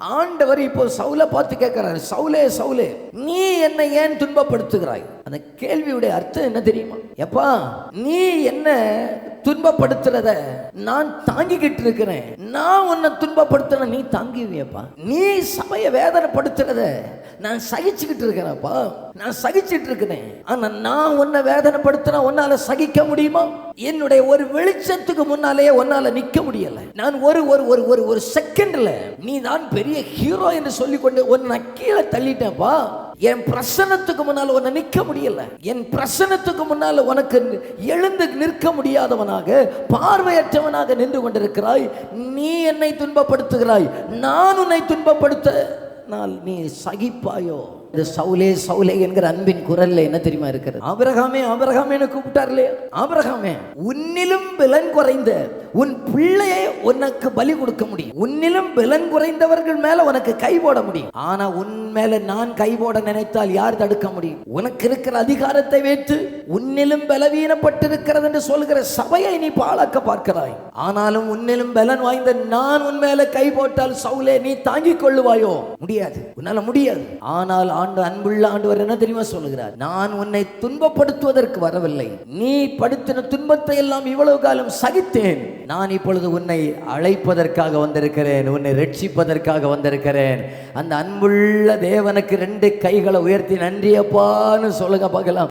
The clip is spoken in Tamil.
ஆண்டவர் இப்போ சவுலை பார்த்து கேட்கிறாரு, சவுலே சவுலே, நீ என்னை ஏன் துன்பப்படுத்துகிறாய்? அந்த கேள்வியுடைய அர்த்தம் என்ன தெரியுமா? எப்பா, நீ என்ன துன்பப்படுத்துறத நான் தாங்கிக்கிட்டு இருக்கிறேன். நான் உன்னை துன்பப்படுத்துற நீ தாங்குவியப்பா. நீ சபையை வேதனைப்படுத்துறத நான் சகிச்சுக்கிட்டு இருக்கிறேன்ப்பா, நான் சகிச்சுட்டு இருக்கிறேன். ஆனா நான் உன்னை வேதனைப்படுத்தினா உன்னால சகிக்க முடியுமா? என்னுடைய ஒரு வெளிச்சத்துக்கு முன்னாலேயே உன்னால நிக்க முடியல. நான் ஒரு ஒரு ஒரு ஒரு ஒரு செகண்ட்ல நீ தான் பெரிய ஹீரோ என்று சொல்லிக்கொண்டு உன்னை கீழே தள்ளிட்டேன்ப்பா. என் பிரசன்னத்துக்கு முன்னால் உன்னை நிற்க முடியல. என் பிரசன்னத்துக்கு முன்னால் உனக்கு எழுந்து நிற்க முடியாதவனாக, பார்வையற்றவனாக நின்று கொண்டிருக்கிறாய். நீ என்னை துன்பப்படுத்துகிறாய், நான் உன்னை துன்பப்படுத்தினால் நீ சகிப்பாயோ? இந்த சவுலே சவுலே என்கிற அன்பின் குரல்ல என்ன தெரியுமா இருக்கிறது? ஆபிரகாமே ஆபிரகாமே கூப்பிட்டார் இல்லையா? ஆபிரகாமே, உன்னிலும் பலன் குறைந்த உன் பிள்ளையை உனக்கு பலி கொடுக்க முடியும். உன்னிலும் பலன் குறைந்தவர்கள் மேல உனக்கு கை போட முடியும். ஆனா உன் மேல நான் கை போட நினைத்தால் யார் தடுக்க முடியும்? உனக்கு இருக்கிற அதிகாரத்தை வைத்து உன்னிலும் பலவீனப்பட்டிருக்கிறது என்று சொல்கிற சபையை நீ பாழாக்க பார்க்கிறாய். ஆனாலும் உன்னிலும் பலன் வாய்ந்த நான் உன் மேல கை போட்டால் சவுலே நீ தாங்கிக் கொள்ளுவாயோ? முடியாது, உன்னால முடியாது. ஆனால் அன்புள்ள ஆண்டவர் என்ன தெரியுமா சொல்லுகிறார்? நான் உன்னை துன்பப்படுத்துவதற்கு வரவில்லை. நீ படுத்தின துன்பத்தை எல்லாம் இவ்வளவு காலம் சகித்தேன். நான் இப்பொழுது உன்னை அழைப்பதற்காக வந்திருக்கிறேன், உன்னை ரட்சிப்பதற்காக வந்திருக்கிறேன். அந்த அன்புள்ள தேவனுக்கு 2 கைகளை உயர்த்தி நன்றி அப்பான்னு சொல்லுங்க பார்க்கலாம்.